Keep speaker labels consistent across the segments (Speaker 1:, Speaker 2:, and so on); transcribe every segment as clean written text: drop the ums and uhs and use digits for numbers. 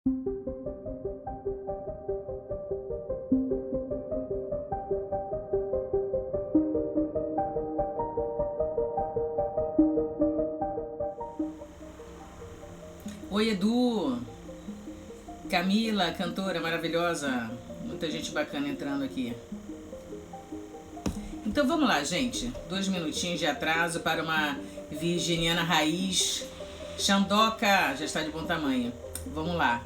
Speaker 1: Oi, Edu, Camila, cantora maravilhosa, muita gente bacana entrando aqui. Então vamos lá, gente, 2 minutinhos de atraso para uma virginiana raiz. Xandoca já está de bom tamanho. Vamos lá.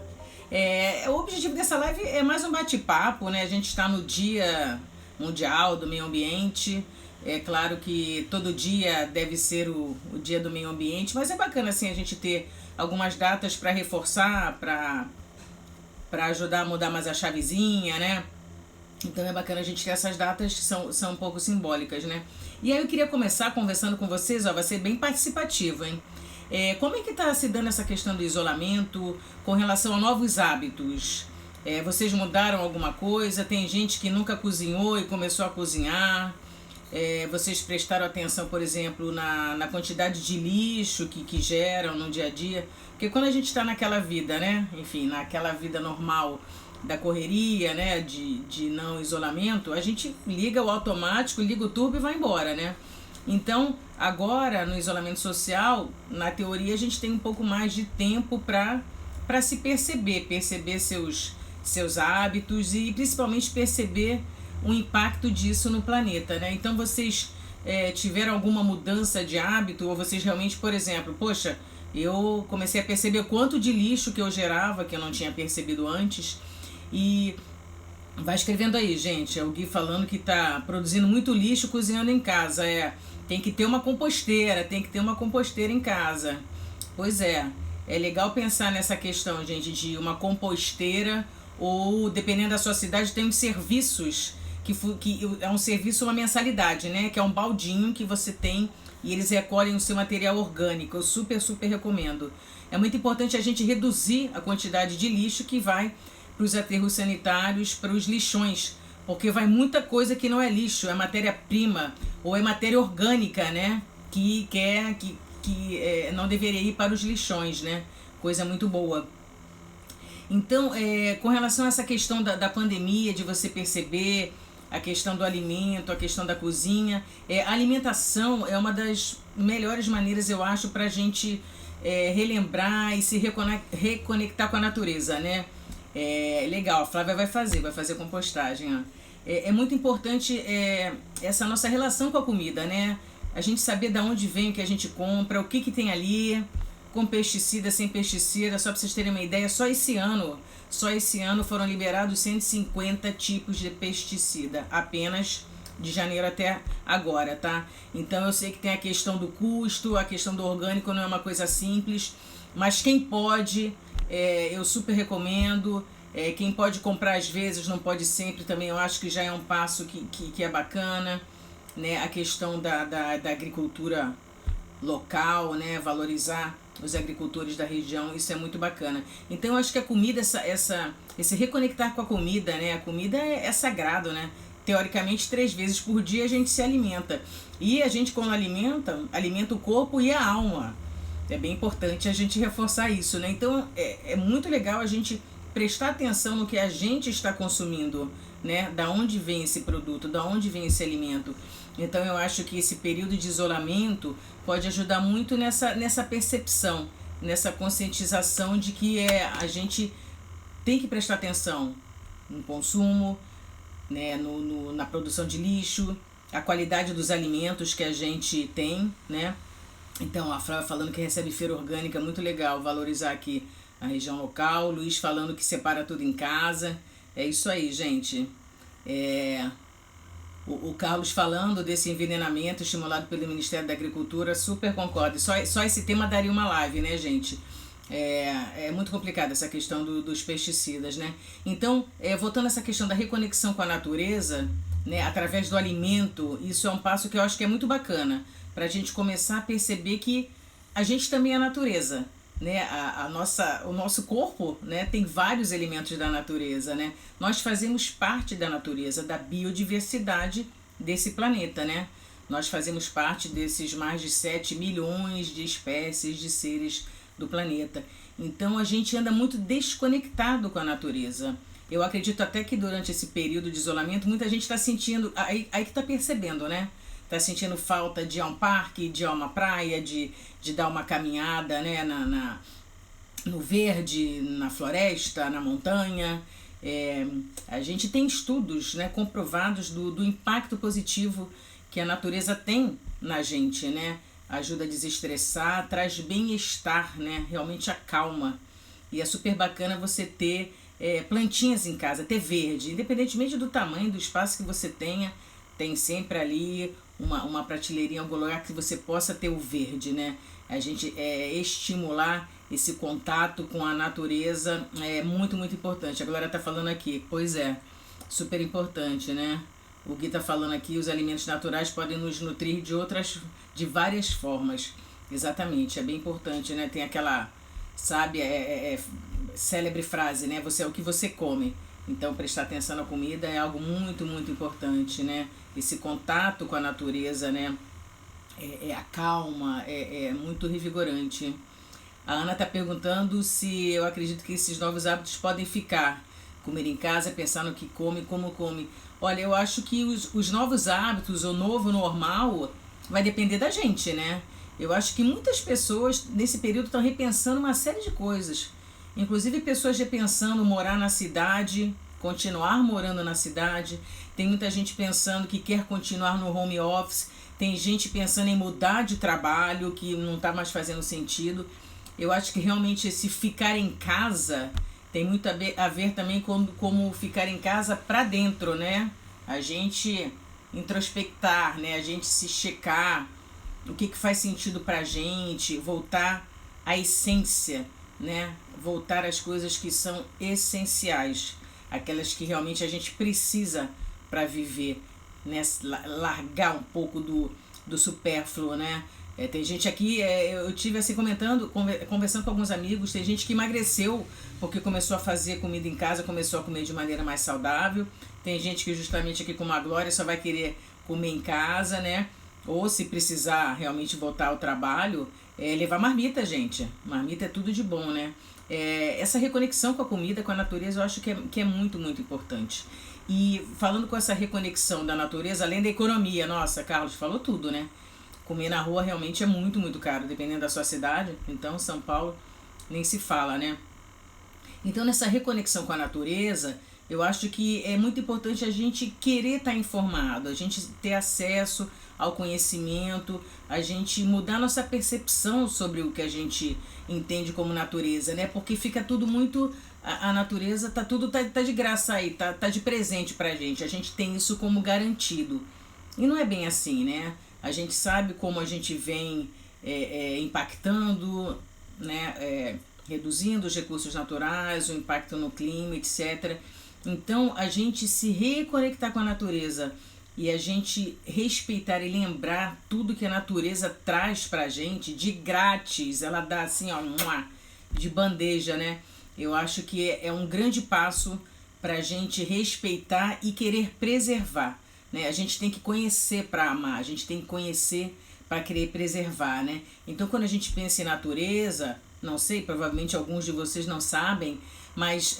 Speaker 1: O objetivo dessa live é mais um bate-papo, né? A gente está no Dia Mundial do Meio Ambiente. É claro que todo dia deve ser o Dia do Meio Ambiente, mas é bacana assim a gente ter algumas datas para reforçar, para ajudar a mudar mais a chavezinha, né? Então é bacana a gente ter essas datas que são um pouco simbólicas, né? E aí eu queria começar conversando com vocês, ó, vai ser bem participativo, hein? Como é que está se dando essa questão do isolamento com relação a novos hábitos? Vocês mudaram alguma coisa? Tem gente que nunca cozinhou e começou a cozinhar? Vocês prestaram atenção, por exemplo, na quantidade de lixo que geram no dia a dia? Porque quando a gente está naquela vida, né? Enfim, naquela vida normal da correria, né? De não isolamento, a gente liga o automático, liga o turbo e vai embora, né? Então, agora, no isolamento social, na teoria, a gente tem um pouco mais de tempo para se perceber seus hábitos e principalmente perceber o impacto disso no planeta, né? Então, vocês tiveram alguma mudança de hábito ou vocês realmente, por exemplo, poxa, eu comecei a perceber o quanto de lixo que eu gerava, que eu não tinha percebido antes. E vai escrevendo aí, gente. É o Gui falando que tá produzindo muito lixo cozinhando em casa. Tem que ter uma composteira em casa. Pois é legal pensar nessa questão, gente, de uma composteira ou, dependendo da sua cidade, tem uns serviços que é um serviço, uma mensalidade, né? Que é um baldinho que você tem e eles recolhem o seu material orgânico. Eu super recomendo. É muito importante a gente reduzir a quantidade de lixo que vai para os aterros sanitários, para os lixões, porque vai muita coisa que não é lixo, é matéria-prima ou é matéria orgânica, né? Que não deveria ir para os lixões, né? Coisa muito boa. Então, com relação a essa questão da pandemia, de você perceber a questão do alimento, a questão da cozinha, a alimentação é uma das melhores maneiras, eu acho, para a gente relembrar e se reconectar com a natureza, né? Legal, a Flávia vai fazer compostagem, ó. É muito importante essa nossa relação com a comida, né? A gente saber de onde vem o que a gente compra, o que tem ali, com pesticida, sem pesticida. Só para vocês terem uma ideia, só esse ano foram liberados 150 tipos de pesticida, apenas de janeiro até agora, tá? Então eu sei que tem a questão do custo, a questão do orgânico não é uma coisa simples, mas quem pode, eu super recomendo. Quem pode comprar às vezes, não pode sempre também, eu acho que já é um passo que é bacana, né? A questão da agricultura local, né? Valorizar os agricultores da região, isso é muito bacana. Então eu acho que a comida, esse reconectar com a comida, né? A comida é sagrado, né? Teoricamente 3 vezes por dia a gente se alimenta. E a gente, quando alimenta o corpo e a alma. É bem importante a gente reforçar isso, né? Então é muito legal a gente prestar atenção no que a gente está consumindo, né? Da onde vem esse produto, da onde vem esse alimento. Então eu acho que esse período de isolamento pode ajudar muito nessa percepção, nessa conscientização de que a gente tem que prestar atenção no consumo, né? Na produção de lixo, a qualidade dos alimentos que a gente tem, né? Então, a Flávia falando que recebe feira orgânica, muito legal valorizar aqui a região local. O Luiz falando que separa tudo em casa. É isso aí, gente. O Carlos falando desse envenenamento estimulado pelo Ministério da Agricultura, super concordo. Só esse tema daria uma live, né, gente? É muito complicada essa questão dos pesticidas, né? Então, voltando a essa questão da reconexão com a natureza, né, através do alimento, isso é um passo que eu acho que é muito bacana, para a gente começar a perceber que a gente também é natureza, né? O nosso corpo, né, tem vários elementos da natureza, né? Nós fazemos parte da natureza, da biodiversidade desse planeta, né? Nós fazemos parte desses mais de 7 milhões de espécies de seres do planeta. Então a gente anda muito desconectado com a natureza. Eu acredito até que durante esse período de isolamento muita gente está sentindo, aí que está percebendo, né? Está sentindo falta de ir a um parque, de ir a uma praia, de dar uma caminhada, né? No verde, na floresta, na montanha. A gente tem estudos, né, comprovados do impacto positivo que a natureza tem na gente, né? Ajuda a desestressar, traz bem-estar, né? Realmente acalma. E é super bacana você ter plantinhas em casa, ter verde. Independentemente do tamanho do espaço que você tenha, tem sempre ali uma prateleirinha, algum lugar que você possa ter o verde, né? A gente estimular esse contato com a natureza é muito, muito importante. A Glória está falando aqui, pois é, super importante, né? O Gui está falando aqui, os alimentos naturais podem nos nutrir de várias formas. Exatamente, é bem importante, né? Tem aquela, sabe, célebre frase, né? Você é o que você come. Então, prestar atenção na comida é algo muito, muito importante, né? Esse contato com a natureza, né? Acalma, é muito revigorante. A Ana está perguntando se eu acredito que esses novos hábitos podem ficar. Comer em casa, pensar no que come, como come. Olha, eu acho que os novos hábitos, o novo normal, vai depender da gente, né? Eu acho que muitas pessoas nesse período estão repensando uma série de coisas. Inclusive pessoas repensando morar na cidade, continuar morando na cidade. Tem muita gente pensando que quer continuar no home office. Tem gente pensando em mudar de trabalho, que não está mais fazendo sentido. Eu acho que realmente esse ficar em casa tem muito a ver também com como ficar em casa para dentro, né? A gente introspectar, né? A gente se checar, o que faz sentido pra gente, voltar à essência, né? Voltar às coisas que são essenciais, aquelas que realmente a gente precisa para viver, né? Largar um pouco do supérfluo, né? Tem gente aqui, eu tive assim conversando com alguns amigos, tem gente que emagreceu porque começou a fazer comida em casa, começou a comer de maneira mais saudável. Tem gente que justamente aqui como a Glória só vai querer comer em casa, né? Ou se precisar realmente voltar ao trabalho, levar marmita, gente. Marmita é tudo de bom, né? Essa reconexão com a comida, com a natureza, eu acho que é muito, muito importante. E falando com essa reconexão da natureza, além da economia, nossa, Carlos falou tudo, né? Comer na rua realmente é muito, muito caro, dependendo da sua cidade. Então, São Paulo nem se fala, né? Então, nessa reconexão com a natureza, eu acho que é muito importante a gente querer estar informado, a gente ter acesso ao conhecimento, a gente mudar nossa percepção sobre o que a gente entende como natureza, né? Porque fica tudo muito... A natureza tá de graça aí, tá de presente pra gente. A gente tem isso como garantido. E não é bem assim, né? A gente sabe como a gente vem impactando, né? Reduzindo os recursos naturais, o impacto no clima, etc. Então, a gente se reconectar com a natureza e a gente respeitar e lembrar tudo que a natureza traz pra gente de grátis, ela dá assim, ó, de bandeja, né? Eu acho que é um grande passo pra gente respeitar e querer preservar, né? A gente tem que conhecer para amar, a gente tem que conhecer para querer preservar, né? Então, quando a gente pensa em natureza, não sei, provavelmente alguns de vocês não sabem, mas,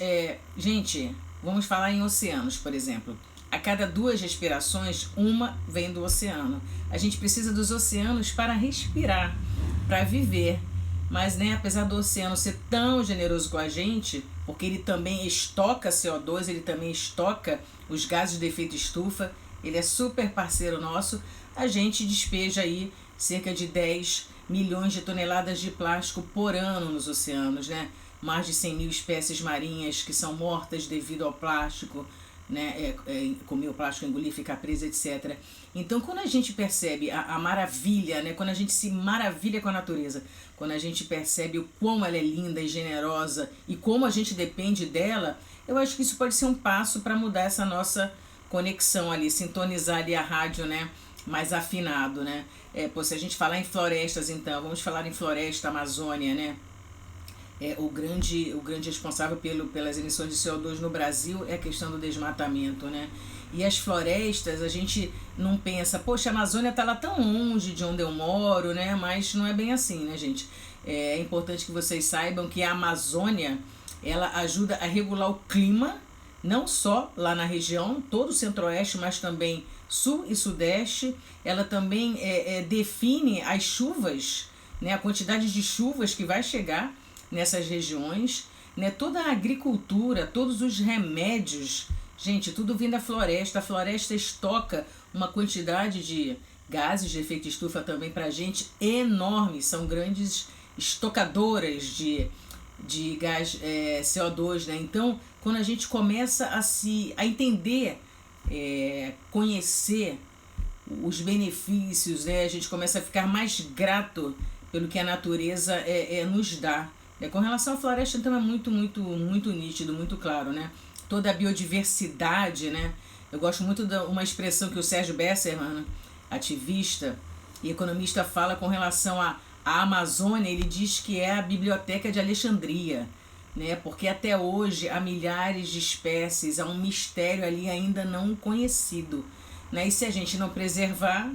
Speaker 1: gente, vamos falar em oceanos, por exemplo. A cada 2 respirações, uma vem do oceano. A gente precisa dos oceanos para respirar, para viver. Mas, né, apesar do oceano ser tão generoso com a gente, porque ele também estoca CO2, ele também estoca os gases de efeito estufa, ele é super parceiro nosso, a gente despeja aí cerca de 10 milhões de toneladas de plástico por ano nos oceanos, né? Mais de 100 mil espécies marinhas que são mortas devido ao plástico, né? Comer o plástico, engolir, ficar presa, etc. Então, quando a gente percebe a maravilha, né? Quando a gente se maravilha com a natureza, quando a gente percebe o quão ela é linda e generosa e como a gente depende dela, eu acho que isso pode ser um passo para mudar essa nossa conexão ali, sintonizar ali a rádio, né? Mais afinado, né? Se a gente falar em florestas, então, vamos falar em floresta, Amazônia, né? O grande responsável pelas emissões de CO2 no Brasil é a questão do desmatamento, né? E as florestas, a gente não pensa, poxa, a Amazônia está lá tão longe de onde eu moro, né? Mas não é bem assim, né, gente? É importante que vocês saibam que a Amazônia, ela ajuda a regular o clima, não só lá na região, todo o centro-oeste, mas também sul e sudeste. Ela também define as chuvas, né, a quantidade de chuvas que vai chegar nessas regiões, né, toda a agricultura, todos os remédios, gente, tudo vem da floresta. A floresta estoca uma quantidade de gases de efeito estufa também para a gente enorme, são grandes estocadoras de gás CO2, né? Então, quando a gente começa a entender, conhecer os benefícios, né? A gente começa a ficar mais grato pelo que a natureza nos dá. Com relação à floresta, então, é muito, muito, muito nítido, muito claro, né? Toda a biodiversidade, né? Eu gosto muito de uma expressão que o Sérgio Besserman, ativista e economista, fala com relação à Amazônia. Ele diz que é a biblioteca de Alexandria, né? Porque até hoje há milhares de espécies, há um mistério ali ainda não conhecido, né? E se a gente não preservar,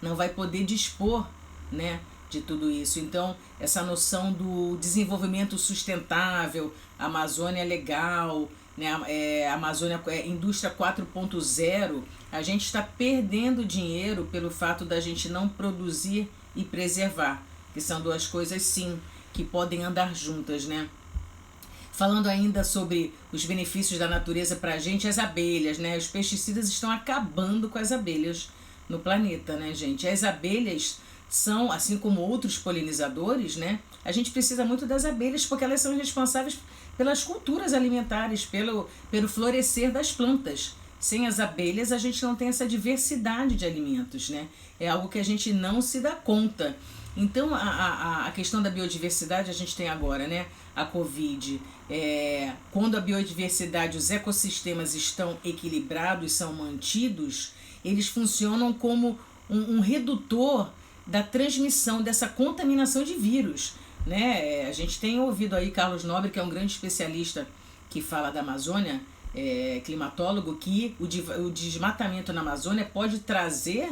Speaker 1: não vai poder dispor, né, de tudo isso. Então, essa noção do desenvolvimento sustentável, Amazônia legal, né, Amazônia indústria 4.0, a gente está perdendo dinheiro pelo fato da gente não produzir e preservar, que são duas coisas, sim, que podem andar juntas, né? Falando ainda sobre os benefícios da natureza para a gente, as abelhas, né? Os pesticidas estão acabando com as abelhas no planeta, né, gente? As abelhas são, assim como outros polinizadores, né? A gente precisa muito das abelhas porque elas são responsáveis pelas culturas alimentares, pelo florescer das plantas. Sem as abelhas, a gente não tem essa diversidade de alimentos, né? É algo que a gente não se dá conta. Então, a questão da biodiversidade a gente tem agora, né? A Covid. Quando a biodiversidade, os ecossistemas estão equilibrados, são mantidos, eles funcionam como um redutor da transmissão, dessa contaminação de vírus, né? A gente tem ouvido aí Carlos Nobre, que é um grande especialista que fala da Amazônia, climatólogo, que o desmatamento na Amazônia pode trazer,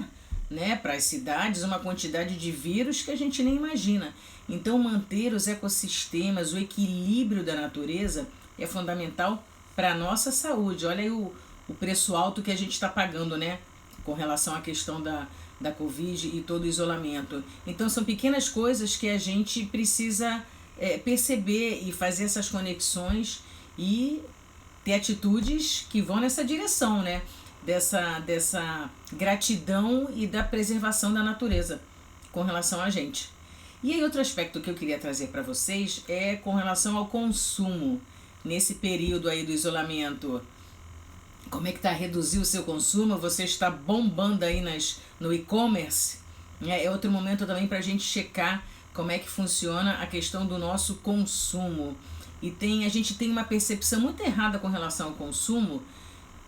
Speaker 1: né, para as cidades uma quantidade de vírus que a gente nem imagina. Então, manter os ecossistemas, o equilíbrio da natureza é fundamental para a nossa saúde. Olha aí o preço alto que a gente está pagando, né, com relação à questão da Covid e todo o isolamento. Então, são pequenas coisas que a gente precisa perceber e fazer essas conexões e ter atitudes que vão nessa direção, né? Dessa gratidão e da preservação da natureza com relação a gente. E aí, outro aspecto que eu queria trazer para vocês é com relação ao consumo nesse período aí do isolamento. Como é que está a reduzir o seu consumo? Você está bombando aí no e-commerce? É outro momento também para a gente checar como é que funciona a questão do nosso consumo. E a gente tem uma percepção muito errada com relação ao consumo,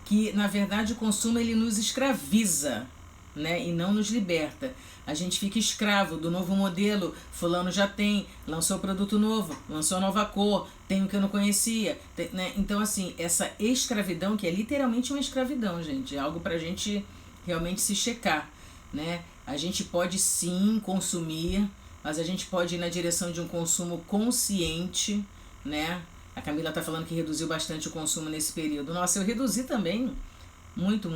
Speaker 1: que na verdade o consumo ele nos escraviza, né, e não nos liberta. A gente fica escravo do novo modelo, fulano já tem, lançou produto novo, lançou nova cor, tem o que eu não conhecia, né? Então, assim, essa escravidão, que é literalmente uma escravidão, gente, é algo pra gente realmente se checar, né? A gente pode sim consumir, mas a gente pode ir na direção de um consumo consciente, né? A Camila tá falando que reduziu bastante o consumo nesse período. Nossa, eu reduzi também, muito,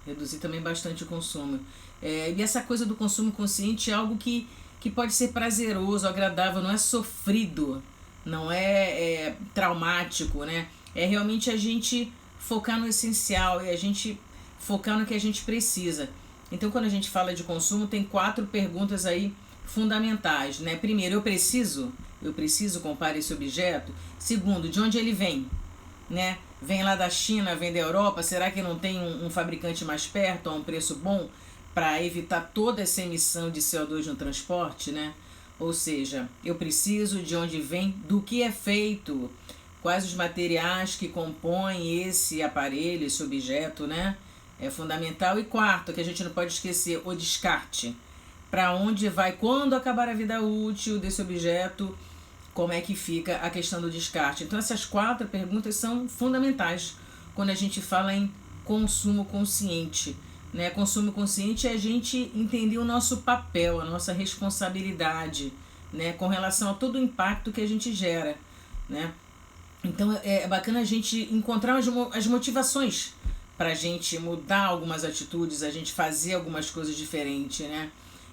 Speaker 1: reduzi também bastante o consumo. E essa coisa do consumo consciente é algo que pode ser prazeroso, agradável, não é sofrido, não é traumático, né? É realmente a gente focar no essencial e a gente focar no que a gente precisa. Então, quando a gente fala de consumo, tem 4 perguntas aí fundamentais, né? Primeiro, eu preciso comprar esse objeto? Segundo, de onde ele vem, né? Vem lá da China, vem da Europa, será que não tem um fabricante mais perto a um preço bom para evitar toda essa emissão de CO2 no transporte, né? Ou seja, eu preciso, de onde vem, do que é feito, quais os materiais que compõem esse aparelho, esse objeto, né? É fundamental. E quarto, que a gente não pode esquecer, o descarte. Para onde vai, quando acabar a vida útil desse objeto, como é que fica a questão do descarte. Então, essas 4 perguntas são fundamentais quando a gente fala em consumo consciente, né? Consumo consciente é a gente entender o nosso papel, a nossa responsabilidade, né, com relação a todo o impacto que a gente gera, né? Então é bacana a gente encontrar as motivações para a gente mudar algumas atitudes, a gente fazer algumas coisas diferentes, né?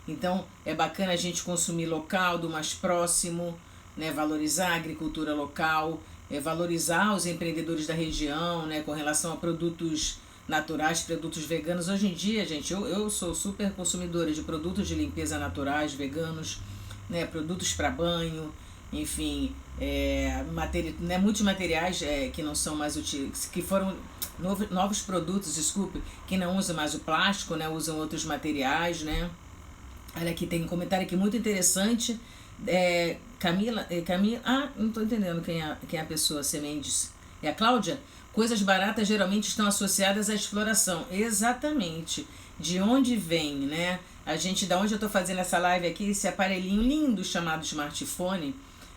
Speaker 1: Então é bacana a gente consumir local, do mais próximo, né? Valorizar a agricultura local, valorizar os empreendedores da região, né? Com relação a produtos naturais, produtos veganos. Hoje em dia, gente, eu sou super consumidora de produtos de limpeza naturais, veganos, né? Produtos para banho, enfim, né? Muitos materiais que não são mais utilizados, que foram novos produtos, desculpe, que não usam mais o plástico, né? Usam outros materiais, né? Olha aqui, tem um comentário aqui muito interessante. Camila, não estou entendendo quem é a pessoa, Semendes. É a Cláudia? Coisas baratas geralmente estão associadas à exploração. Exatamente. De onde vem, né? Da onde eu estou fazendo essa live aqui, esse aparelhinho lindo chamado smartphone,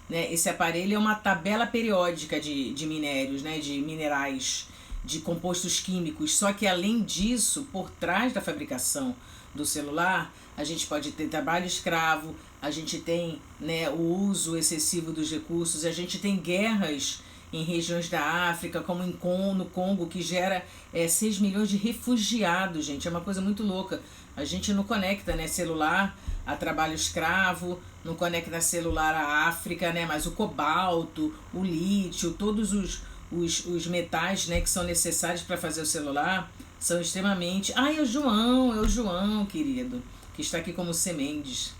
Speaker 1: né? Esse aparelho é uma tabela periódica de minérios, né? De minerais, de compostos químicos. Só que além disso, por trás da fabricação do celular, a gente pode ter trabalho escravo, a gente tem, né, o uso excessivo dos recursos, a gente tem guerras em regiões da África, como no Congo, que gera 6 milhões de refugiados, gente. É uma coisa muito louca. A gente não conecta, né, celular a trabalho escravo, não conecta celular à África, né, mas o cobalto, o lítio, todos os metais, né, que são necessários para fazer o celular são extremamente... é o João, querido, que está aqui como Semendes.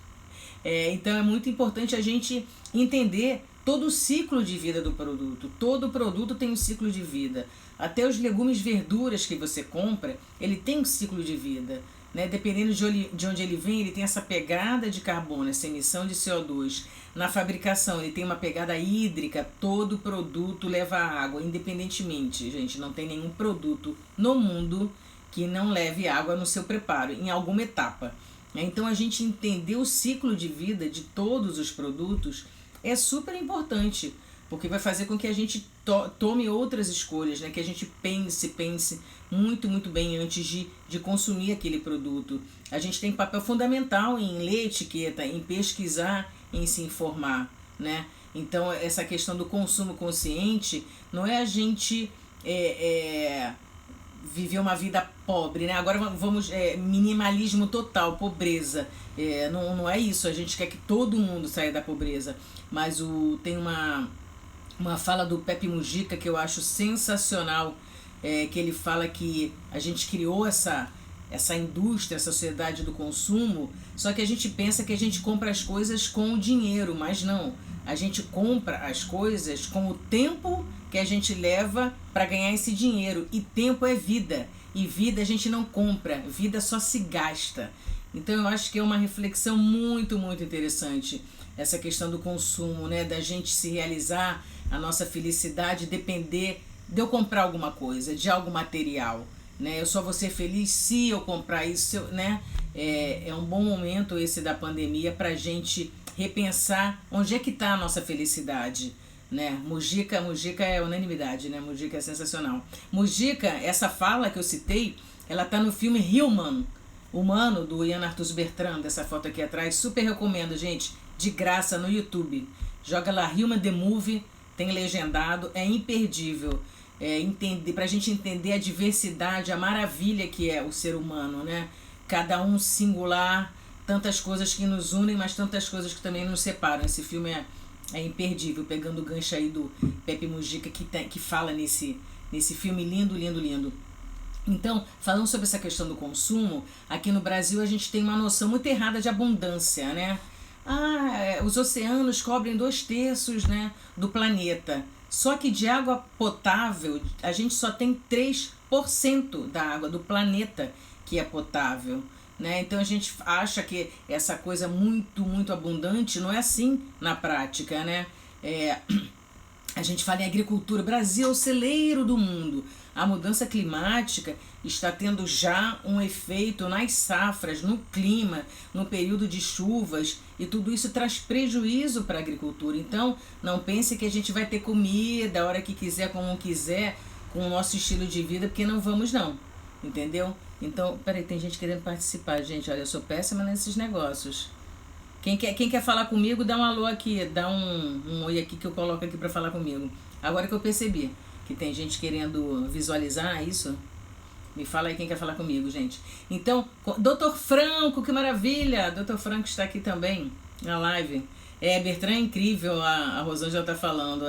Speaker 1: Então é muito importante a gente entender todo o ciclo de vida do produto. Todo produto tem um ciclo de vida. Até os legumes, verduras que você compra, ele tem um ciclo de vida, né? Dependendo de onde ele vem, ele tem essa pegada de carbono, essa emissão de CO2. Na fabricação, ele tem uma pegada hídrica. Todo produto leva água, independentemente, gente. Não tem nenhum produto no mundo que não leve água no seu preparo, em alguma etapa. Então, a gente entender o ciclo de vida de todos os produtos é super importante, porque vai fazer com que a gente tome outras escolhas, né? Que a gente pense muito, muito bem antes de consumir aquele produto. A gente tem papel fundamental em ler etiqueta, em pesquisar, em se informar, né? Então, essa questão do consumo consciente não é a gente viver uma vida pobre, né? Agora vamos minimalismo total, pobreza. Não é isso, a gente quer que todo mundo saia da pobreza. Mas tem uma fala do Pepe Mujica que eu acho sensacional, que ele fala que a gente criou essa indústria, essa sociedade do consumo, só que a gente pensa que a gente compra as coisas com o dinheiro, mas não. A gente compra as coisas com o tempo que a gente leva para ganhar esse dinheiro. E tempo é vida. E vida a gente não compra. Vida só se gasta. Então eu acho que é uma reflexão muito, muito interessante. Essa questão do consumo, né? Da gente se realizar, a nossa felicidade depender de eu comprar alguma coisa, de algo material, né? Eu só vou ser feliz se eu comprar isso, né? É um bom momento esse da pandemia para a gente repensar onde é que está a nossa felicidade, né? Mujica é unanimidade, né? Mujica é sensacional. Mujica, essa fala que eu citei, ela tá no filme Humano, do Ian Arthur Bertrand, dessa foto aqui atrás. Super recomendo, gente, de graça no YouTube. Joga lá Human the Movie, tem legendado, é imperdível. Pra gente entender a diversidade, a maravilha que é o ser humano, né? Cada um singular, tantas coisas que nos unem, mas tantas coisas que também nos separam. Esse filme é imperdível, pegando o gancho aí do Pepe Mujica, que fala nesse filme lindo, lindo, lindo. Então, falando sobre essa questão do consumo, aqui no Brasil a gente tem uma noção muito errada de abundância, né? Os oceanos cobrem 2/3, né, do planeta. Só que de água potável, a gente só tem 3% da água do planeta que é potável, né? Então a gente acha que essa coisa muito, muito abundante não é assim na prática, né? A gente fala em agricultura, Brasil é o celeiro do mundo. A mudança climática está tendo já um efeito nas safras, no clima, no período de chuvas, e tudo isso traz prejuízo para a agricultura. Então, não pense que a gente vai ter comida a hora que quiser, como quiser, com o nosso estilo de vida, porque não vamos não, entendeu? Então, peraí, tem gente querendo participar, gente, olha, eu sou péssima nesses negócios. Quem quer falar comigo, dá um alô aqui, dá um oi aqui que eu coloco aqui para falar comigo. Agora que eu percebi que tem gente querendo visualizar isso, me fala aí quem quer falar comigo, gente. Então, Dr. Franco, que maravilha! Dr. Franco está aqui também na live. Bertrand é incrível, a Rosângela está falando,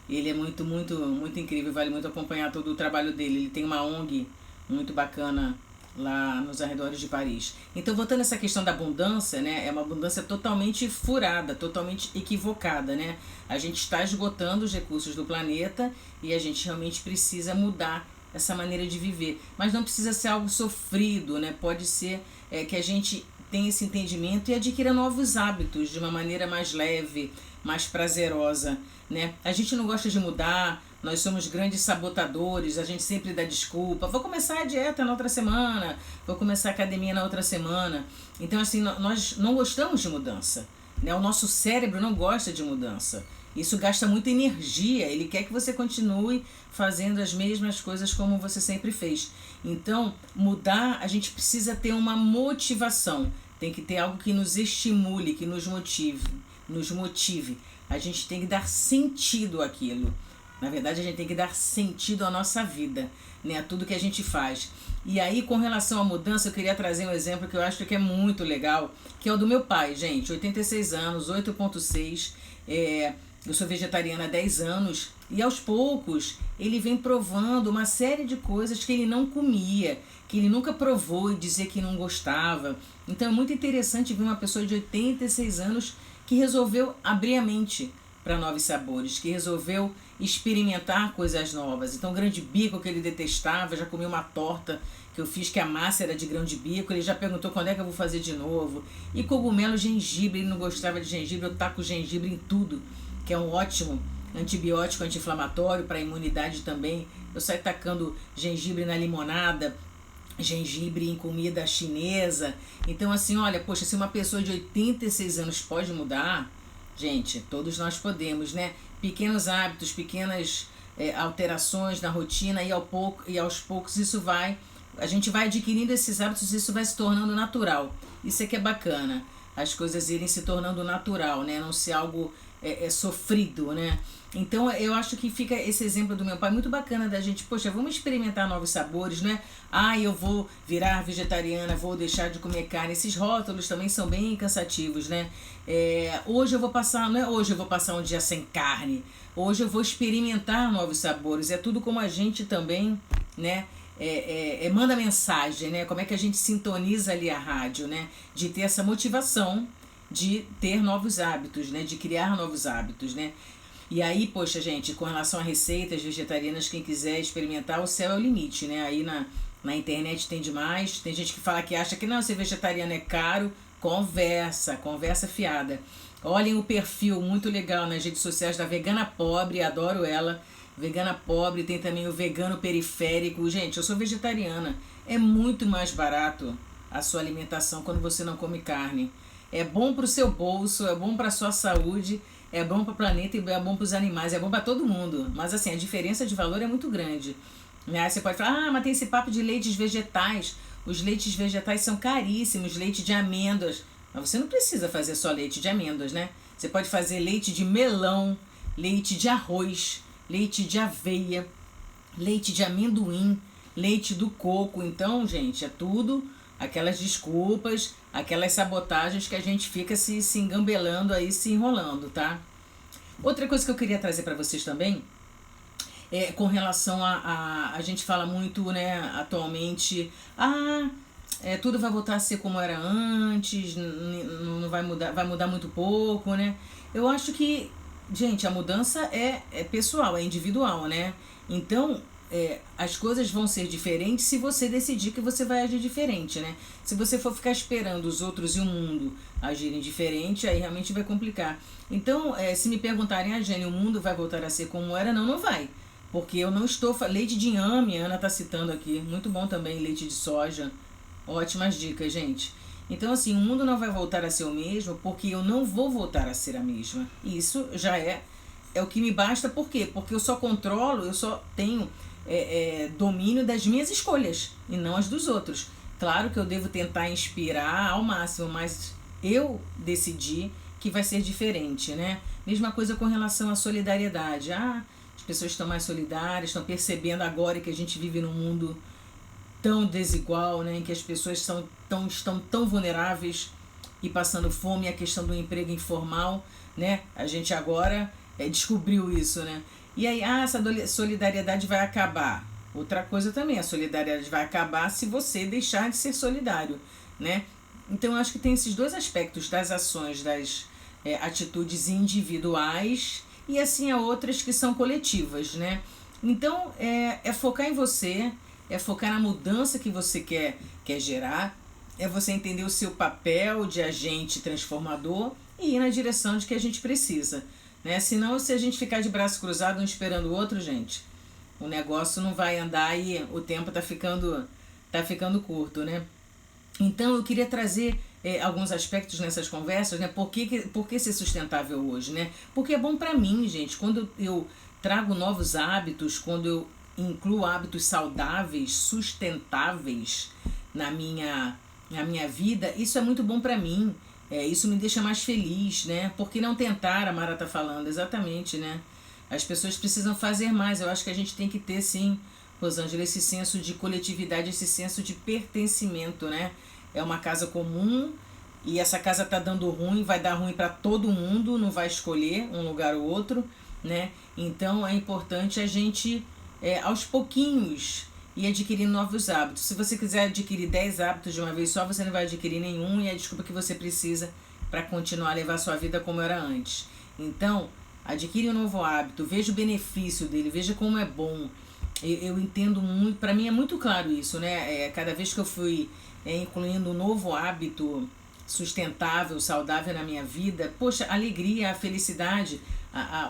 Speaker 1: Ele é muito, muito, muito incrível, vale muito acompanhar todo o trabalho dele. Ele tem uma ONG muito bacana lá nos arredores de Paris. Então, voltando a essa questão da abundância, né? É uma abundância totalmente furada, totalmente equivocada, né? A gente está esgotando os recursos do planeta e a gente realmente precisa mudar essa maneira de viver. Mas não precisa ser algo sofrido, né? Pode ser que a gente tenha esse entendimento e adquira novos hábitos de uma maneira mais leve, mais prazerosa, né? A gente não gosta de mudar, nós somos grandes sabotadores, a gente sempre dá desculpa. Vou começar a dieta na outra semana, vou começar a academia na outra semana. Então, assim, nós não gostamos de mudança, né? O nosso cérebro não gosta de mudança. Isso gasta muita energia, ele quer que você continue fazendo as mesmas coisas como você sempre fez. Então, mudar, a gente precisa ter uma motivação. Tem que ter algo que nos estimule, que nos motive. A gente tem que dar sentido àquilo. Na verdade, a gente tem que dar sentido à nossa vida, né? A tudo que a gente faz. E aí, com relação à mudança, eu queria trazer um exemplo que eu acho que é muito legal, que é o do meu pai, gente. 86 anos, 8,6. Eu sou vegetariana há 10 anos e aos poucos ele vem provando uma série de coisas que ele não comia, que ele nunca provou e dizer que não gostava. Então é muito interessante ver uma pessoa de 86 anos que resolveu abrir a mente para novos sabores, que resolveu experimentar coisas novas. Então, grão de bico que ele detestava, já comeu uma torta que eu fiz que a massa era de grão de bico, ele já perguntou quando é que eu vou fazer de novo. E cogumelo, gengibre, ele não gostava de gengibre, eu taco gengibre em tudo, que é um ótimo antibiótico anti-inflamatório para a imunidade também. Eu saio tacando gengibre na limonada, gengibre em comida chinesa. Então, assim, olha, poxa, se uma pessoa de 86 anos pode mudar, gente, todos nós podemos, né? Pequenos hábitos, pequenas alterações na rotina e aos poucos a gente vai adquirindo esses hábitos e isso vai se tornando natural. Isso é que é bacana, as coisas irem se tornando natural, né? Não ser algo sofrido, né? Então eu acho que fica esse exemplo do meu pai muito bacana da gente, poxa, vamos experimentar novos sabores, né? Eu vou virar vegetariana, vou deixar de comer carne. Esses rótulos também são bem cansativos, né? Hoje eu vou passar, não é hoje eu vou passar um dia sem carne, hoje eu vou experimentar novos sabores. É tudo como a gente também, né? Manda mensagem, né? Como é que a gente sintoniza ali a rádio, né? De ter essa motivação de ter novos hábitos, né? De criar novos hábitos, né? E aí, poxa, gente, com relação a receitas vegetarianas, quem quiser experimentar, o céu é o limite, né? Aí na internet tem demais. Tem gente que fala que acha que não, ser vegetariano é caro. Conversa fiada. Olhem o perfil muito legal nas redes sociais da Vegana Pobre, adoro ela. Vegana Pobre, tem também o Vegano Periférico. Gente, eu sou vegetariana. É muito mais barato a sua alimentação quando você não come carne. É bom pro seu bolso, é bom pra sua saúde, é bom para o planeta e é bom para os animais, é bom para todo mundo. Mas assim, a diferença de valor é muito grande. Aí você pode falar, mas tem esse papo de leites vegetais. Os leites vegetais são caríssimos, leite de amêndoas. Mas você não precisa fazer só leite de amêndoas, né? Você pode fazer leite de melão, leite de arroz, leite de aveia, leite de amendoim, leite do coco. Então, gente, é tudo aquelas desculpas, aquelas sabotagens que a gente fica se engambelando aí, se enrolando, tá? Outra coisa que eu queria trazer para vocês também é com relação a gente fala muito, né, atualmente, tudo vai voltar a ser como era antes, não vai mudar muito pouco, né? Eu acho que, gente, a mudança é pessoal, é individual, né? Então, as coisas vão ser diferentes se você decidir que você vai agir diferente, né? Se você for ficar esperando os outros e o mundo agirem diferente, aí realmente vai complicar. Então, se me perguntarem, Jane, o mundo vai voltar a ser como era? Não vai. Porque eu não estou... Leite de inhame, a Ana está citando aqui. Muito bom também, leite de soja. Ótimas dicas, gente. Então, assim, o mundo não vai voltar a ser o mesmo porque eu não vou voltar a ser a mesma. Isso já é o que me basta. Por quê? Porque eu só controlo, eu só tenho domínio das minhas escolhas e não as dos outros. Claro que eu devo tentar inspirar ao máximo, mas eu decidi que vai ser diferente, né? Mesma coisa com relação à solidariedade. As pessoas estão mais solidárias, estão percebendo agora que a gente vive num mundo tão desigual, né? Em que as pessoas estão tão vulneráveis e passando fome, a questão do emprego informal, né? A gente agora descobriu isso, né? E aí, essa solidariedade vai acabar. Outra coisa também, a solidariedade vai acabar se você deixar de ser solidário, né? Então, eu acho que tem esses dois aspectos das ações, das atitudes individuais e, assim, há outras que são coletivas, né? Então, é focar em você, é focar na mudança que você quer gerar, é você entender o seu papel de agente transformador e ir na direção de que a gente precisa, né? Senão, se a gente ficar de braço cruzado um esperando o outro, gente, o negócio não vai andar e o tempo tá ficando curto, né? Então, eu queria trazer alguns aspectos nessas conversas, né? Por que ser sustentável hoje, né? Porque é bom para mim, gente. Quando eu trago novos hábitos, quando eu incluo hábitos saudáveis, sustentáveis na minha vida, isso é muito bom para mim. Isso me deixa mais feliz, né? Por que não tentar, a Mara tá falando, exatamente, né? As pessoas precisam fazer mais. Eu acho que a gente tem que ter, sim, Rosângela, esse senso de coletividade, esse senso de pertencimento, né? É uma casa comum e essa casa tá dando ruim, vai dar ruim para todo mundo, não vai escolher um lugar ou outro, né? Então é importante a gente, aos pouquinhos, ir adquirindo novos hábitos. Se você quiser adquirir 10 hábitos de uma vez só, você não vai adquirir nenhum e é a desculpa que você precisa para continuar a levar a sua vida como era antes. Então, adquire um novo hábito, veja o benefício dele, veja como é bom. Eu entendo muito, para mim é muito claro isso, né? Cada vez que eu fui incluindo um novo hábito sustentável, saudável na minha vida, poxa, a alegria, a felicidade,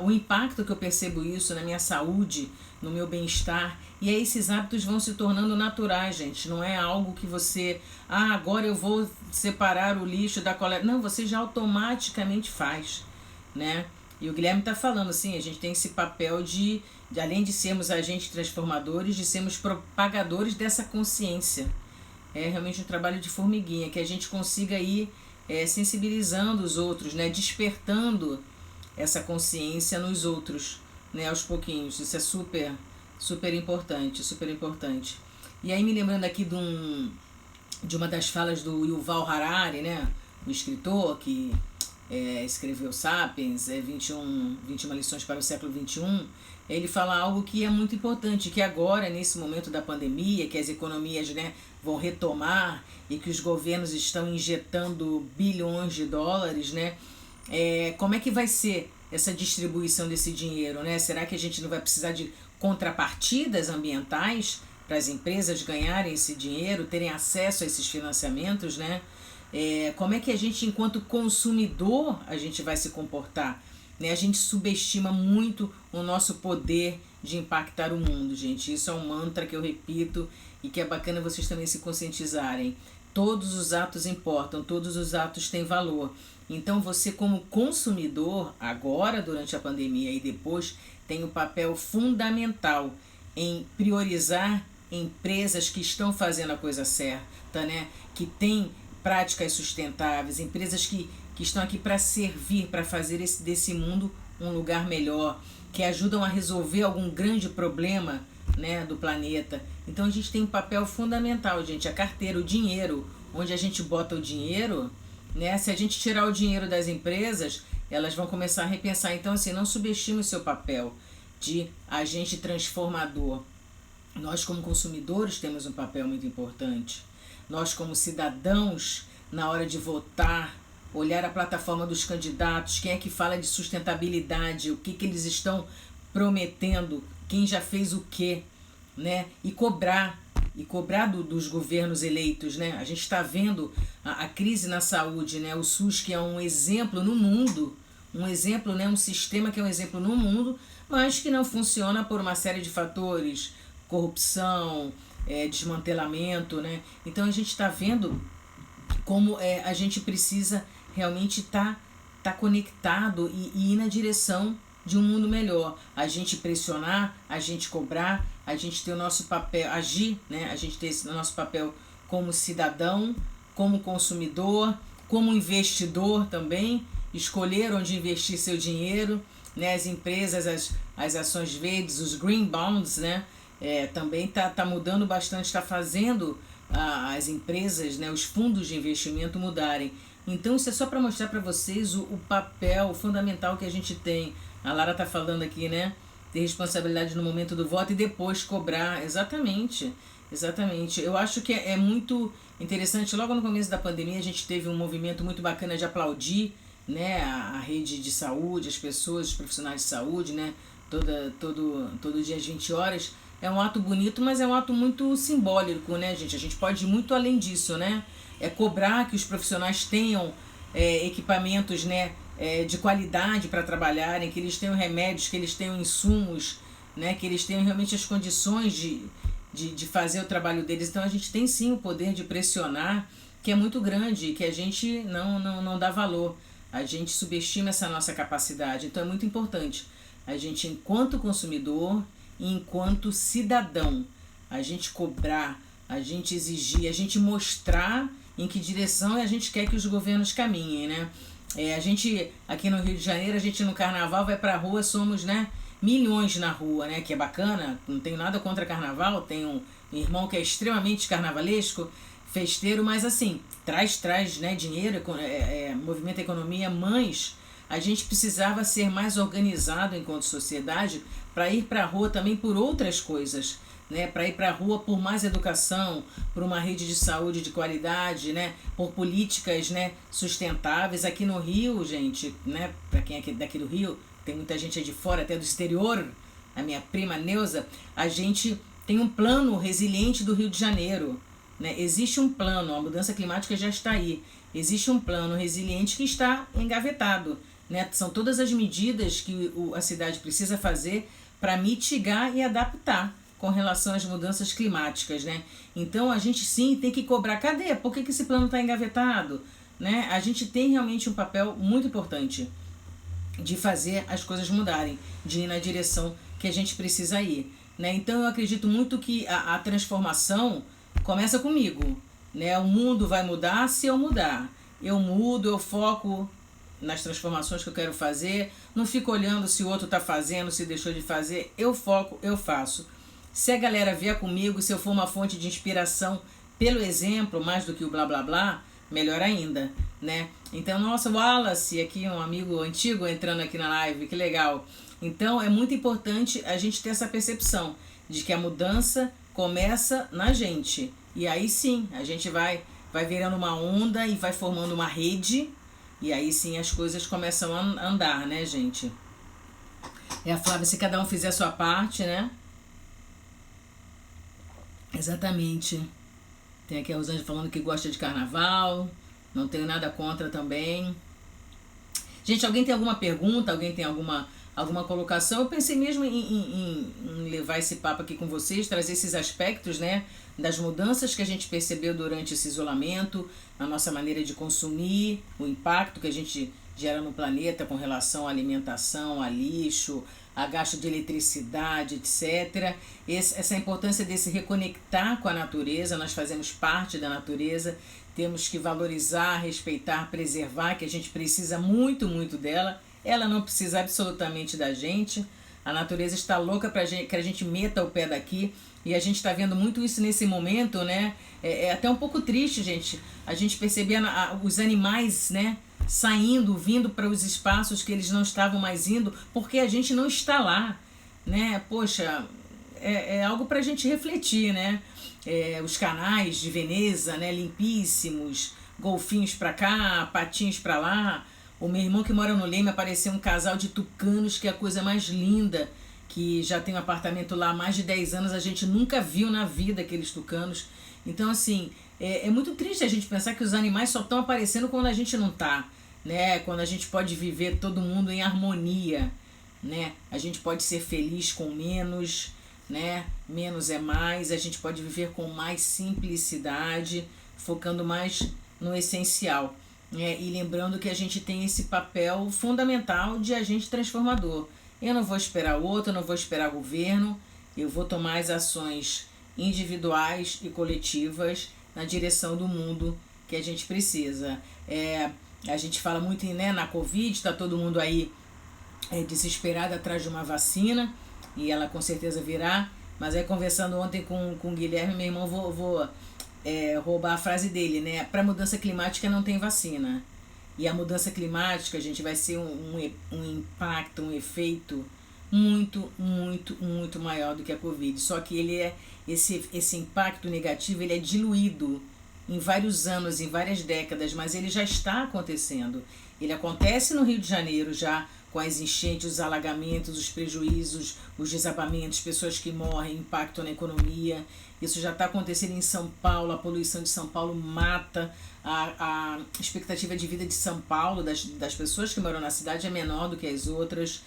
Speaker 1: o impacto que eu percebo isso na minha saúde, no meu bem-estar, e aí esses hábitos vão se tornando naturais, gente, não é algo que você, agora eu vou separar o lixo da coleta, não, você já automaticamente faz, né? E o Guilherme está falando assim, a gente tem esse papel de além de sermos agentes transformadores, de sermos propagadores dessa consciência. É realmente um trabalho de formiguinha, que a gente consiga ir sensibilizando os outros, né? Despertando essa consciência nos outros, né? Aos pouquinhos. Isso é super, super importante, super importante. E aí me lembrando aqui de uma das falas do Yuval Harari, né? O escritor que escreveu Sapiens, 21 lições para o século XXI, ele fala algo que é muito importante, que agora, nesse momento da pandemia, que as economias, né, vão retomar e que os governos estão injetando bilhões de dólares, né, como é que vai ser essa distribuição desse dinheiro, né? Será que a gente não vai precisar de contrapartidas ambientais para as empresas ganharem esse dinheiro, terem acesso a esses financiamentos, né? Como é que a gente, enquanto consumidor, a gente vai se comportar? Né? A gente subestima muito o nosso poder de impactar o mundo, gente. Isso é um mantra que eu repito e que é bacana vocês também se conscientizarem. Todos os atos importam, todos os atos têm valor. Então você, como consumidor, agora durante a pandemia e depois, tem um papel fundamental em priorizar empresas que estão fazendo a coisa certa, né? Que têm práticas sustentáveis, empresas que estão aqui para servir, para fazer desse mundo um lugar melhor, que ajudam a resolver algum grande problema, né, do planeta. Então a gente tem um papel fundamental, gente, a carteira, o dinheiro, onde a gente bota o dinheiro, né? Se a gente tirar o dinheiro das empresas, elas vão começar a repensar. Então, assim, não subestime o seu papel de agente transformador. Nós, como consumidores, temos um papel muito importante. Nós, como cidadãos, na hora de votar, olhar a plataforma dos candidatos, quem é que fala de sustentabilidade, o que eles estão prometendo, quem já fez o quê, né? E cobrar dos governos eleitos, né? A gente está vendo a crise na saúde, né? O SUS, que é um exemplo no mundo, um exemplo, né? Um sistema que é um exemplo no mundo, mas que não funciona por uma série de fatores, corrupção, desmantelamento, né? Então a gente está vendo como a gente precisa realmente estar conectado e ir na direção de um mundo melhor. A gente pressionar, a gente cobrar, a gente ter o nosso papel, agir, né? A gente ter o nosso papel como cidadão, como consumidor, como investidor também, escolher onde investir seu dinheiro, né? As empresas, as ações verdes, os green bonds, né? Também tá mudando bastante, está fazendo as empresas, né? Os fundos de investimento mudarem. Então isso é só para mostrar para vocês o papel fundamental que a gente tem. A Lara tá falando aqui, né? Ter responsabilidade no momento do voto e depois cobrar. Exatamente. Exatamente. Eu acho que é muito interessante. Logo no começo da pandemia a gente teve um movimento muito bacana de aplaudir, né, a rede de saúde, as pessoas, os profissionais de saúde, né, todo dia às 20 horas. É um ato bonito, mas é um ato muito simbólico, né, gente? A gente pode ir muito além disso, né? É cobrar que os profissionais tenham equipamentos, né, de qualidade para trabalharem, que eles tenham remédios, que eles tenham insumos, né, que eles tenham realmente as condições de fazer o trabalho deles. Então a gente tem sim o poder de pressionar, que é muito grande, que a gente não dá valor. A gente subestima essa nossa capacidade. Então é muito importante a gente, enquanto consumidor e enquanto cidadão, a gente cobrar, a gente exigir, a gente mostrar em que direção a gente quer que os governos caminhem, né? A gente, aqui no Rio de Janeiro, a gente no carnaval vai pra rua, somos, né, milhões na rua, né, que é bacana, não tenho nada contra carnaval, tenho um irmão que é extremamente carnavalesco, festeiro, mas assim, traz, né, dinheiro, movimenta a economia, mas a gente precisava ser mais organizado enquanto sociedade para ir para a rua também por outras coisas, né, para ir para a rua por mais educação, por uma rede de saúde de qualidade, né, por políticas, né, sustentáveis. Aqui no Rio, gente, né, para quem é daqui do Rio, tem muita gente de fora, até do exterior, a minha prima Neuza, a gente tem um plano resiliente do Rio de Janeiro, né? Existe um plano, a mudança climática já está aí, existe um plano resiliente que está engavetado, né? São todas as medidas que a cidade precisa fazer para mitigar e adaptar com relação às mudanças climáticas, né? Então a gente sim tem que cobrar, cadê? Por que esse plano está engavetado? Né? A gente tem realmente um papel muito importante de fazer as coisas mudarem, de ir na direção que a gente precisa ir, né? Então eu acredito muito que a transformação começa comigo, né? O mundo vai mudar se eu mudar. Eu mudo, eu foco nas transformações que eu quero fazer, não fico olhando se o outro está fazendo, se deixou de fazer, eu foco, eu faço. Se a galera vier comigo, se eu for uma fonte de inspiração pelo exemplo, mais do que o blá blá blá, melhor ainda, né? Então, nossa, o Wallace, aqui um amigo antigo entrando aqui na live, que legal. Então, é muito importante a gente ter essa percepção de que a mudança começa na gente. E aí sim, a gente vai virando uma onda e vai formando uma rede, e aí sim as coisas começam a andar, né, gente? A Flávia, se cada um fizer a sua parte, né? Exatamente. Tem aqui a Rosângela falando que gosta de carnaval. Não tenho nada contra também. Gente, alguém tem alguma pergunta? Alguém tem alguma colocação? Eu pensei mesmo em levar esse papo aqui com vocês, trazer esses aspectos, né, das mudanças que a gente percebeu durante esse isolamento, a nossa maneira de consumir, o impacto que a gente gera no planeta com relação à alimentação, a lixo, a gasto de eletricidade, etc. Essa importância desse reconectar com a natureza, nós fazemos parte da natureza, temos que valorizar, respeitar, preservar, que a gente precisa muito, muito dela. Ela não precisa absolutamente da gente. A natureza está louca para que a gente meta o pé daqui. E a gente está vendo muito isso nesse momento, né? É até um pouco triste, gente, a gente perceber os animais, né, saindo, vindo para os espaços que eles não estavam mais indo, porque a gente não está lá, né? Poxa, é algo para a gente refletir, né? Os canais de Veneza, né, limpíssimos, golfinhos para cá, patinhos para lá. O meu irmão que mora no Leme, apareceu um casal de tucanos, que é a coisa mais linda, que já tem um apartamento lá há mais de 10 anos, a gente nunca viu na vida aqueles tucanos. Então, assim, é muito triste a gente pensar que os animais só estão aparecendo quando a gente não tá, né? Quando a gente pode viver todo mundo em harmonia, né? A gente pode ser feliz com menos, né? Menos é mais, a gente pode viver com mais simplicidade, focando mais no essencial. E lembrando que a gente tem esse papel fundamental de agente transformador. Eu não vou esperar o outro, eu não vou esperar o governo, eu vou tomar as ações individuais e coletivas na direção do mundo que a gente precisa. A gente fala muito né, na Covid, está todo mundo aí desesperado atrás de uma vacina, e ela com certeza virá. Mas aí conversando ontem com o Guilherme, meu irmão, vou roubar a frase dele, né? Para mudança climática não tem vacina. E a mudança climática, gente, vai ser um impacto, um efeito muito, muito, muito maior do que a Covid. Só que ele esse impacto negativo, ele é diluído em vários anos, em várias décadas, mas ele já está acontecendo. Ele acontece no Rio de Janeiro já, com as enchentes, os alagamentos, os prejuízos, os desabamentos, pessoas que morrem, impacto na economia. Isso já está acontecendo em São Paulo, a poluição de São Paulo mata. A expectativa de vida de São Paulo, das pessoas que moram na cidade, é menor do que as outras.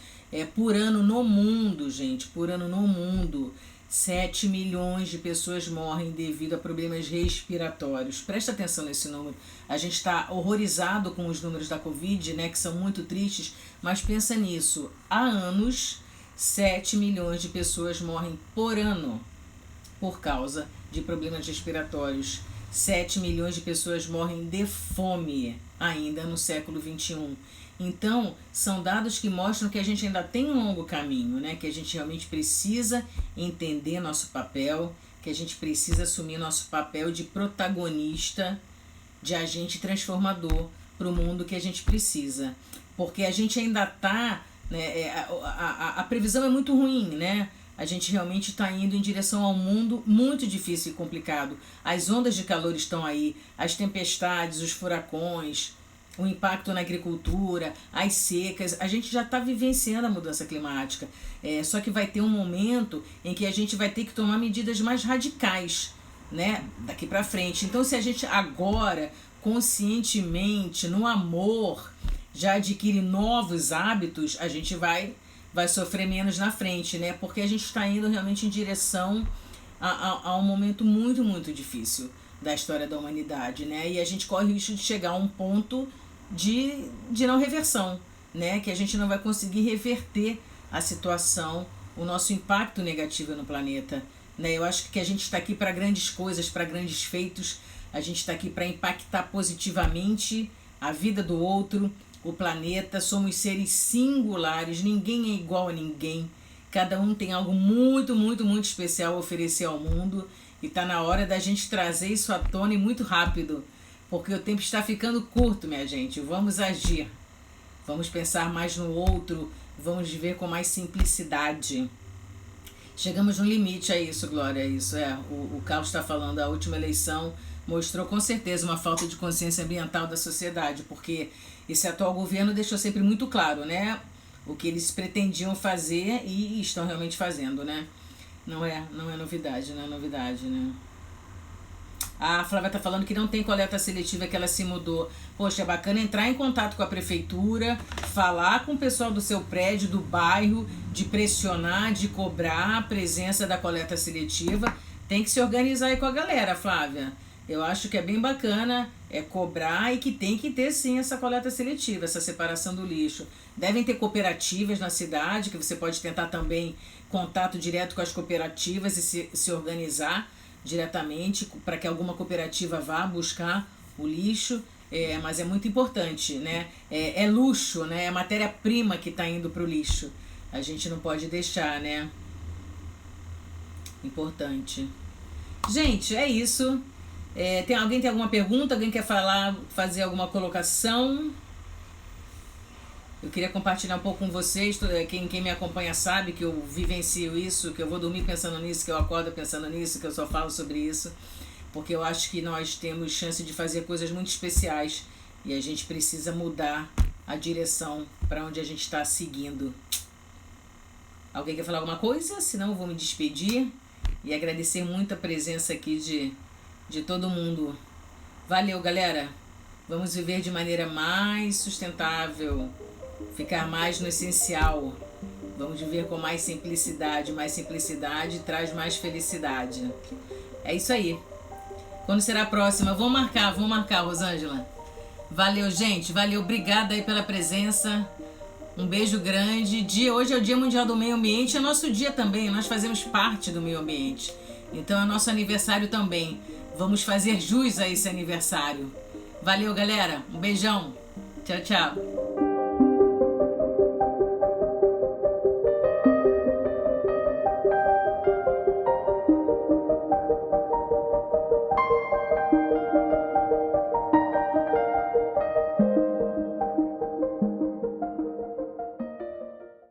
Speaker 1: Por ano no mundo, gente, por ano no mundo, 7 milhões de pessoas morrem devido a problemas respiratórios. Presta atenção nesse número. A gente está horrorizado com os números da Covid, né, que são muito tristes, mas pensa nisso. Há anos, 7 milhões de pessoas morrem por ano por causa de problemas respiratórios. 7 milhões de pessoas morrem de fome ainda no século XXI. Então, são dados que mostram que a gente ainda tem um longo caminho, né? Que a gente realmente precisa entender nosso papel, que a gente precisa assumir nosso papel de protagonista, de agente transformador para o mundo que a gente precisa. Porque a gente ainda está, né, a previsão é muito ruim, né? A gente realmente está indo em direção a um mundo muito difícil e complicado. As ondas de calor estão aí, as tempestades, os furacões, o impacto na agricultura, as secas. A gente já está vivenciando a mudança climática. Só que vai ter um momento em que a gente vai ter que tomar medidas mais radicais, né, daqui para frente. Então, se a gente agora, conscientemente, no amor, já adquire novos hábitos, a gente vai sofrer menos na frente, né? Porque a gente está indo realmente em direção a um momento muito, muito difícil da história da humanidade, né? E a gente corre o risco de chegar a um ponto de não reversão, né? Que a gente não vai conseguir reverter a situação, o nosso impacto negativo no planeta, né? Eu acho que a gente está aqui para grandes coisas, para grandes feitos. A gente está aqui para impactar positivamente a vida do outro, o planeta. Somos seres singulares, ninguém é igual a ninguém. Cada um tem algo muito, muito, muito especial a oferecer ao mundo. E está na hora da gente trazer isso à tona e muito rápido. Porque o tempo está ficando curto, minha gente. Vamos agir. Vamos pensar mais no outro. Vamos viver com mais simplicidade. Chegamos no limite, é isso, Glória, é isso. O Carlos está falando, a última eleição mostrou com certeza uma falta de consciência ambiental da sociedade, porque esse atual governo deixou sempre muito claro, né, o que eles pretendiam fazer e estão realmente fazendo, né? Não é novidade, né? A Flávia está falando que não tem coleta seletiva, que ela se mudou. Poxa, é bacana entrar em contato com a prefeitura, falar com o pessoal do seu prédio, do bairro, de pressionar, de cobrar a presença da coleta seletiva. Tem que se organizar aí com a galera, Flávia. Eu acho que é bem bacana cobrar e que tem que ter sim essa coleta seletiva, essa separação do lixo. Devem ter cooperativas na cidade, que você pode tentar também contato direto com as cooperativas e se organizar diretamente para que alguma cooperativa vá buscar o lixo. Mas é muito importante, né? É luxo, né? É matéria-prima que está indo para o lixo. A gente não pode deixar, né? Importante. Gente, é isso. Alguém tem alguma pergunta? Alguém quer fazer alguma colocação? Eu queria compartilhar um pouco com vocês. Quem me acompanha sabe que eu vivencio isso, que eu vou dormir pensando nisso, que eu acordo pensando nisso, que eu só falo sobre isso. Porque eu acho que nós temos chance de fazer coisas muito especiais e a gente precisa mudar a direção para onde a gente está seguindo. Alguém quer falar alguma coisa? Senão eu vou me despedir e agradecer muito a presença aqui de todo mundo. Valeu, galera! Vamos viver de maneira mais sustentável, ficar mais no essencial. Vamos viver com mais simplicidade. Mais simplicidade traz mais felicidade. É isso aí. Quando será a próxima? Vou marcar, Rosângela. Valeu, gente. Valeu, obrigada aí pela presença. Um beijo grande. Hoje é o Dia Mundial do Meio Ambiente. É nosso dia também. Nós fazemos parte do meio ambiente. Então é nosso aniversário também. Vamos fazer jus a esse aniversário. Valeu, galera. Um beijão. Tchau, tchau.